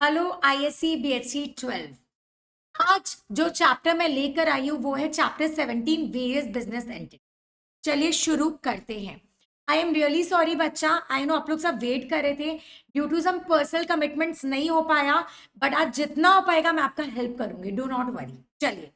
Hello ISC BSc 12। आज जो chapter मैं लेकर आई हूँ वो है चैप्टर 17 वेरियस बिजनेस एंटिटी। चलिए शुरू करते हैं। आई एम रियली सॉरी बच्चा, आई नो आप लोग सब वेट कर रहे थे, due to some personal commitments नहीं हो पाया, बट आज जितना हो पाएगा मैं आपका हेल्प करूंगी, डू नॉट वरी। चलिए,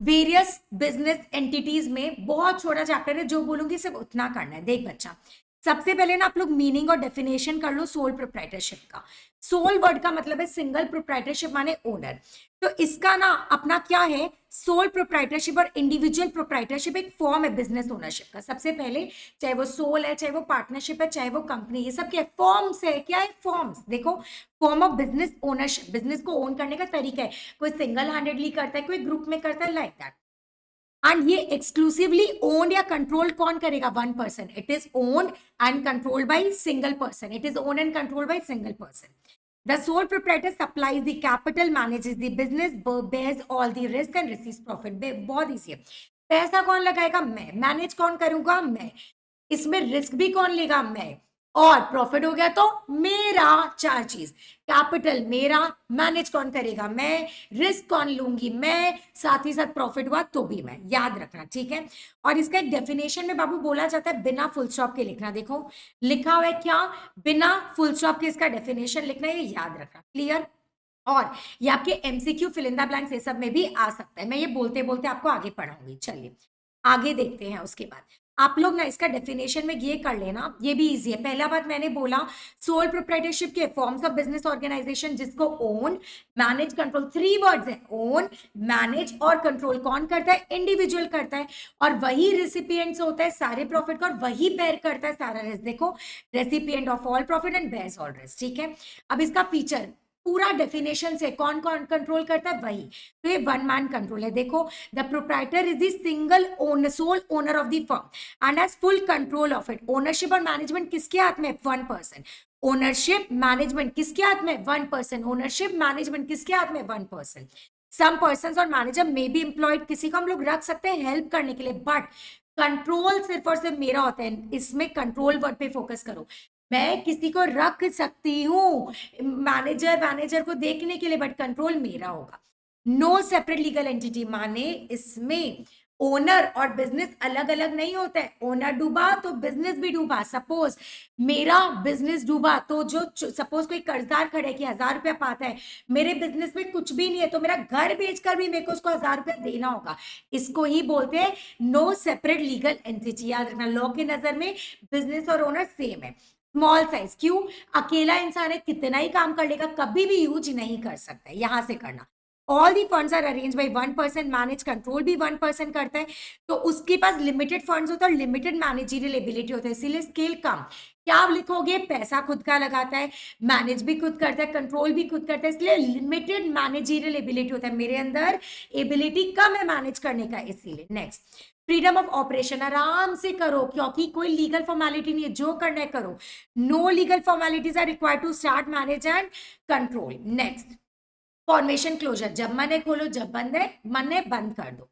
वेरियस बिजनेस एंटिटीज में बहुत छोटा चैप्टर है, जो बोलूंगी सिर्फ उतना करना है। देख बच्चा, सबसे पहले ना आप लोग मीनिंग और डेफिनेशन कर लो सोल प्रोप्राइटरशिप का। सोल वर्ड का मतलब है सिंगल प्रोप्राइटरशिप माने ओनर। तो इसका ना अपना क्या है, सोल प्रोप्राइटरशिप और इंडिविजुअल प्रोप्राइटरशिप एक फॉर्म है बिजनेस ओनरशिप का। सबसे पहले चाहे वो सोल है, चाहे वो पार्टनरशिप है, चाहे वो कंपनी, ये सब क्या फॉर्म्स है। क्या है फॉर्म्स? देखो, form of business ownership, business को ओन करने का तरीका है। कोई सिंगल हैंडेडली करता है, कोई ग्रुप में करता है, लाइक दैट। एंड ये एक्सक्लूसिवली ओन्ड या कंट्रोल्ड कौन करेगा? One person. It is owned and controlled by single person. It is owned and controlled by single person. The sole proprietor supplies the capital, manages the business, bears all the risk and receives profit. बहुत easy है। पैसा कौन लगाएगा? मैं। Manage कौन करूंगा? मैं। इसमें रिस्क भी कौन लेगा? मैं। और प्रॉफिट हो गया तो मेरा। चार चीज, कैपिटल मेरा, मैनेज कौन करेगा? मैं, रिस्क कौन लूंगी? मैं, साथ ही साथ प्रॉफिट हुआ तो भी मैं। याद रखना, ठीक है। और इसका एक डेफिनेशन में बाबू बोला जाता है बिना फुल स्टॉप के लिखना। देखो लिखा हुआ है क्या? बिना फुल स्टॉप के इसका डेफिनेशन लिखना है, ये याद रखना। क्लियर? और ये आपके MCQ fill in the blanks ये सब में भी आ सकता है। मैं ये बोलते बोलते आपको आगे पढ़ाऊंगी। चलिए आगे देखते हैं। उसके बाद आप लोग ना इसका डेफिनेशन में ये कर लेना, ये भी इजी है। पहला बात मैंने बोला, सोल प्रोप्राइटरशिप के फॉर्म्स ऑफ बिजनेस ऑर्गेनाइजेशन जिसको own, manage, control, three words है। ओन, मैनेज और कंट्रोल कौन करता है? इंडिविजुअल करता है। और वही रेसिपिएंट्स होता है सारे प्रॉफिट का, और वही बेयर करता है सारा रिस्क। देखो, recipient of all profit and bears all risk. ठीक है, अब इसका फीचर पूरा डेफिनेशन से कौन कौन कंट्रोल करता है? वही। तो ये वन मैन कंट्रोल है। देखो, the proprietor is the single owner, sole owner of the firm and has full control of it. Ownership और मैनेजमेंट किसके हाथ में? One person. ओनरशिप मैनेजमेंट किसके हाथ में? One person. ओनरशिप मैनेजमेंट किसके हाथ में? One person. सम पर्सन और मैनेजर मे बी एम्प्लॉयड, किसी को हम लोग रख सकते हैं हेल्प करने के लिए, बट कंट्रोल सिर्फ और सिर्फ मेरा होता है। इसमें कंट्रोल वर्ड पे फोकस करो। मैं किसी को रख सकती हूँ मैनेजर को देखने के लिए, बट कंट्रोल मेरा होगा। नो सेपरेट लीगल एंटिटी, माने इसमें ओनर और बिजनेस अलग अलग नहीं होता है। ओनर डूबा तो बिजनेस भी डूबा। सपोज मेरा बिजनेस डूबा तो जो सपोज कोई कर्जदार खड़े कि 1000 रुपया पाता है, मेरे बिजनेस में कुछ भी नहीं है, तो मेरा घर बेचकर भी मेरे को उसको 1000 रुपया देना होगा। इसको ही बोलते हैं नो सेपरेट लीगल एंटिटी। याद रखना, लॉ की नजर में बिजनेस और ओनर सेम है। स्मॉल साइज क्यों? अकेला इंसान है, कितना ही काम कर लेगा, कभी भी यूज नहीं कर सकता। यहां से करना। All the funds are arrange by one person, manage control भी वन पर्सन करता है। तो उसके पास लिमिटेड फंड्स होता है और लिमिटेड मैनेजरियल एबिलिटी होता है, इसीलिए स्केल कम। क्या आप लिखोगे? पैसा खुद का लगाता है, मैनेज भी खुद करता है, कंट्रोल भी खुद करता है, इसलिए लिमिटेड मैनेजरियल एबिलिटी होता है। मेरे अंदर एबिलिटी कम है मैनेज करने का, इसीलिए। नेक्स्ट, फ्रीडम ऑफ ऑपरेशन, आराम से करो क्योंकि कोई लीगल फॉर्मेलिटी नहीं है, जो करना है करो। No legal formalities are required to start, manage and control. Next, formation closure, जब मन है खोलो, जब बंद है मन है बंद कर दो।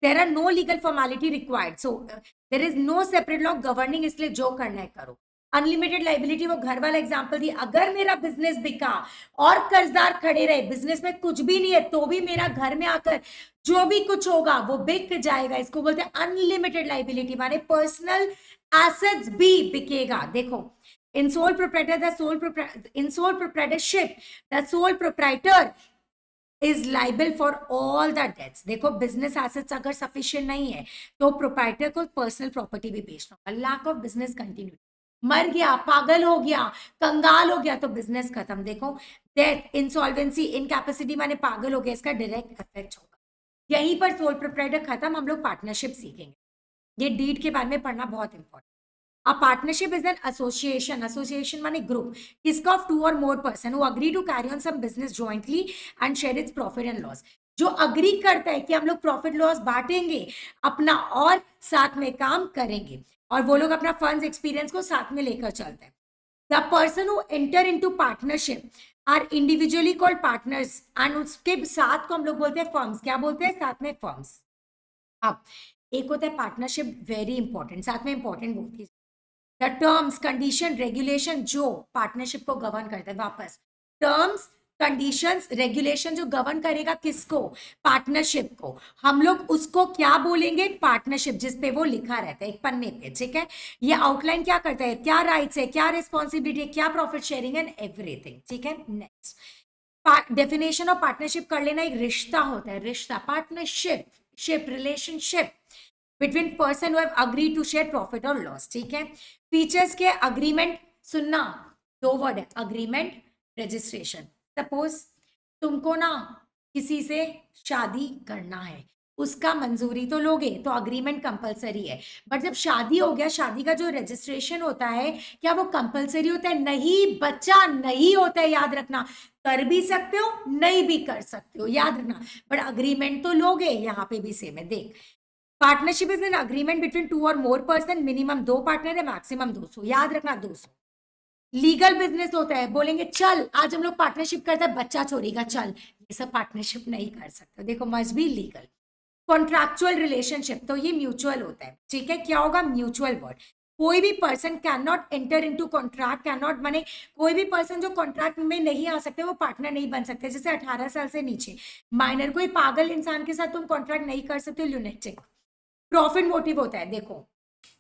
There are no legal formality required, so there is no separate law governing, इसलिए जो करना है करो। अनलिमिटेड लाइबिलिटी, वो घर वाला एग्जांपल दी। अगर मेरा बिजनेस बिका और कर्जदार खड़े रहे, बिजनेस में कुछ भी नहीं है तो भी मेरा घर में आकर जो भी कुछ होगा वो बिक जाएगा, इसको बोलते हैं अनलिमिटेड लाइबिलिटी, माने पर्सनल एसेट्स भी बिकेगा। देखो, in sole proprietor the in sole proprietorship the sole proprietor is liable for all the debts. देखो, बिजनेस एसेट्स अगर सफिशिएंट नहीं है तो प्रोप्राइटर को पर्सनल प्रॉपर्टी भी बेचना होगा। लैक ऑफ बिजनेस कंटिन्यूटी, मर गया, पागल हो गया, कंगाल हो गया तो बिजनेस खत्म। देखो, डेथ, इंसॉल्वेंसी, इनकैपेसिटी माने पागल हो गया, इसका डायरेक्ट इफेक्ट होगा। यहीं पर सोल प्रोप्राइटर खत्म। हम लोग पार्टनरशिप सीखेंगे, ये डीड के बारे में पढ़ना बहुत important. A partnership is an association. Association माने ग्रुप, किसका? Of two or more person who agree to carry on some business jointly and share its profit and loss. जो अग्री करता है कि हम लोग प्रॉफिट लॉस बांटेंगे अपना और साथ में काम करेंगे, और वो लोग अपना फंड्स एक्सपीरियंस को साथ में लेकर चलते हैं। The person who enter into partnership are individually called partners, and उसके साथ को हम लोग बोलते हैं फर्म्स। क्या बोलते हैं? साथ में फर्म्स। अब एक होता है पार्टनरशिप, वेरी इंपॉर्टेंट, साथ में इंपॉर्टेंट बोलती है द टर्म्स, कंडीशन, रेगुलेशन जो पार्टनरशिप को गवर्न करता है। वापस, टर्म्स, कंडीशंस रेगुलेशन जो गवर्न करेगा किसको, पार्टनरशिप को, हम लोग उसको क्या बोलेंगे, पार्टनरशिप, जिसपे वो लिखा रहता है एक पन्ने पे, ठीक है। ये आउटलाइन क्या करता है, क्या राइट्स है, क्या रिस्पॉन्सिबिलिटी है, क्या प्रॉफिट शेयरिंग एंड एवरीथिंग, ठीक है। नेक्स्ट डेफिनेशन ऑफ पार्टनरशिप कर लेना, एक रिश्ता होता है, रिश्ता, partnership, ship, relationship between person who have agreed to share profit और लॉस, ठीक है। फीचर्स के, अग्रीमेंट, सुनना, दो वर्ड है, अग्रीमेंट, रजिस्ट्रेशन। सपोज तुमको ना किसी से शादी करना है, उसका मंजूरी तो लोगे, तो अग्रीमेंट कंपलसरी है, बट जब शादी हो गया, शादी का जो रजिस्ट्रेशन होता है, क्या वो कंपलसरी होता है? नहीं बच्चा, नहीं होता है, याद रखना। कर भी सकते हो, नहीं भी कर सकते हो, याद रखना, बट अग्रीमेंट तो लोगे। यहाँ पे भी सेम है, देख, partnership is an agreement between 2 और मोर पर्सन, मिनिमम 2 पार्टनर है, मैक्सिमम 200, याद रखना 200। लीगल बिजनेस होता है, बोलेंगे चल आज हम लोग पार्टनरशिप करते हैं, बच्चा छोड़ेगा, चल, ये सब पार्टनरशिप नहीं कर सकते, देखो must be legal. Contractual relationship, तो ये म्यूचुअल होता है, ठीक है। क्या होगा, म्यूचुअल वर्ड, कोई भी person can not enter into contract, can not, माने कोई भी पर्सन जो कॉन्ट्रैक्ट में नहीं आ सकते वो पार्टनर नहीं बन सकते, जैसे 18 साल से नीचे माइनर, कोई पागल इंसान के साथ तुम कॉन्ट्रैक्ट नहीं कर सकते, ल्यूनेटिक। प्रॉफिट मोटिव होता है, देखो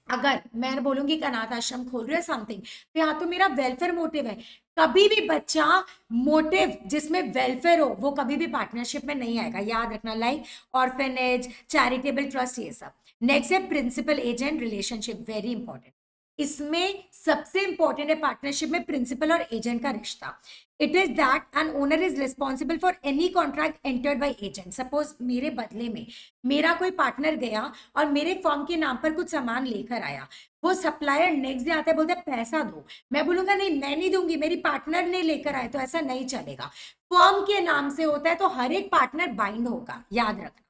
अगर मैं बोलूंगी कि अनाथ आश्रम खोल रहे समथिंग, तो यहाँ तो मेरा वेलफेयर मोटिव है। कभी भी बच्चा मोटिव जिसमें वेलफेयर हो वो कभी भी पार्टनरशिप में नहीं आएगा, याद रखना, लाइक ऑर्फेनेज, चैरिटेबल ट्रस्ट, ये सब। नेक्स्ट है principal agent relationship, very important. इसमें सबसे इंपॉर्टेंट है पार्टनरशिप में प्रिंसिपल और एजेंट का रिश्ता। It is that an owner is responsible for any contract entered by agent. Suppose मेरे बदले में मेरा कोई पार्टनर गया और मेरे फर्म के नाम पर कुछ सामान लेकर आया, वो सप्लायर नेक्स्ट डे आता है, बोलता है पैसा दो, मैं बोलूंगा नहीं मैं नहीं दूंगी, मेरी पार्टनर ने लेकर आए, तो ऐसा नहीं चलेगा। फर्म के नाम से होता है तो हर एक पार्टनर बाइंड होगा, याद रखना।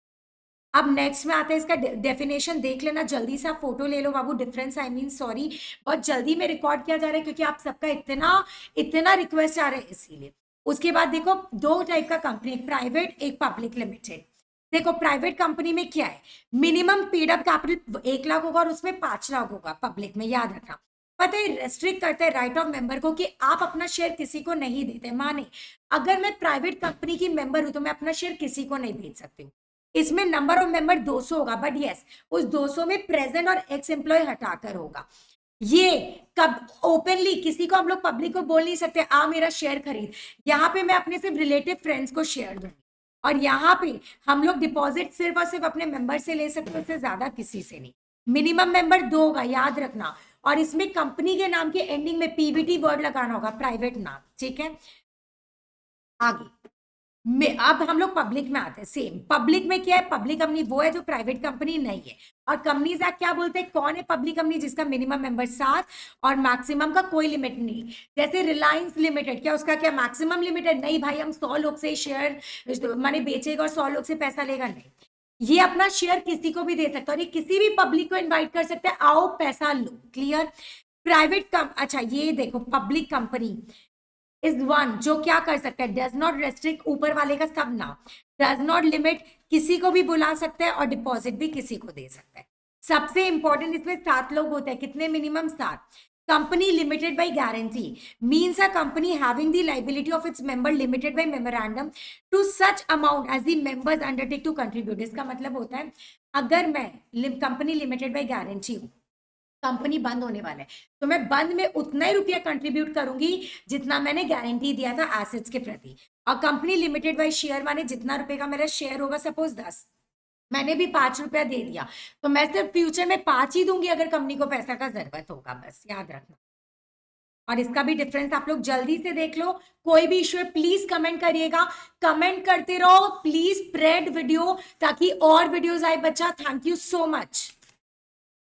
अब नेक्स्ट में आता है, इसका डेफिनेशन देख लेना, जल्दी से आप फोटो ले लो बाबू, डिफरेंस आई मीन सॉरी, बहुत जल्दी में रिकॉर्ड किया जा रहा है क्योंकि आप सबका इतना इतना रिक्वेस्ट आ रहा है इसीलिए। उसके बाद देखो, दो टाइप का कंपनी, एक प्राइवेट एक पब्लिक लिमिटेड। देखो प्राइवेट कंपनी में क्या है, minimum paid up capital 1 lakh होगा और उसमें 5 लाख होगा, पब्लिक में, याद रखना। पता है रेस्ट्रिक्ट करते हैं राइट ऑफ मेंबर को कि आप अपना शेयर किसी को नहीं देते, माने अगर मैं प्राइवेट कंपनी की मेंबर हूं तो मैं अपना शेयर किसी को नहीं भेज सकती हूँ। इसमें नंबर ऑफ मेंबर 200 होगा, बट यस उस 200 में प्रेजेंट और एक्स एम्प्लॉय हटाकर होगा। ये कब ओपनली किसी को हम लोग पब्लिक को बोल नहीं सकते आ मेरा शेयर खरीद, यहाँ पे मैं अपने सिर्फ रिलेटिव फ्रेंड्स को शेयर दूंगी, और यहाँ पे हम लोग डिपॉजिट सिर्फ और सिर्फ अपने मेंबर से ले सकते हैं, उससे ज्यादा किसी से नहीं। मिनिमम मेंबर 2 होगा, याद रखना, और इसमें कंपनी के नाम के एंडिंग में पीवीटी वर्ड लगाना होगा, प्राइवेट नाम, ठीक है। आगे अब हम लोग पब्लिक में आते हैं, सेम पब्लिक में क्या है, पब्लिक कंपनी वो है जो प्राइवेट कंपनी नहीं है। और कंपनीज एक्ट क्या बोलते हैं, कौन है पब्लिक कंपनी, जिसका मिनिमम मेंबर 7 और मैक्सिमम का कोई लिमिट नहीं। जैसे रिलायंस लिमिटेड, क्या उसका क्या मैक्सिमम लिमिट है, नहीं भाई, हम 100 लोग से शेयर माने बेचेगा और 100 लोग से पैसा लेगा, नहीं, ये अपना शेयर किसी को भी दे सकता है और ये किसी भी पब्लिक को इन्वाइट कर सकते हैं, आओ पैसा लो, क्लियर। प्राइवेट अच्छा ये देखो, पब्लिक कंपनी इज वन जो क्या कर सकता है, डज नॉट रेस्ट्रिक्ट, ऊपर वाले का सब नाम, डज नॉट लिमिट, किसी को भी बुला सकता है और डिपॉजिट भी किसी को दे सकता है। सबसे इंपॉर्टेंट इसमें 7 लोग होते हैं, कितने, minimum 7। Company limited by guarantee means a company having the liability of its member limited by memorandum to such amount as the members undertake to contribute. इसका मतलब होता है अगर मैं कंपनी लिमिटेड बाय गारंटी हूँ, कंपनी बंद होने वाला है, तो मैं बंद में उतना ही रुपया कंट्रीब्यूट करूंगी जितना मैंने गारंटी दिया था एसेट्स के प्रति। और कंपनी लिमिटेड बाय शेयर माने जितना रुपए का मेरा शेयर होगा, सपोज 10, मैंने भी 5 रुपया दे दिया, तो मैं सिर्फ फ्यूचर में 5 ही दूंगी अगर कंपनी को पैसा का जरूरत होगा, बस याद रखना। और इसका भी डिफरेंस आप लोग जल्दी से देख लो, कोई भी इश्यू है प्लीज कमेंट करिएगा, कमेंट करते रहो प्लीज, स्प्रेड वीडियो ताकि और वीडियोस आए बच्चा। Thank you so much.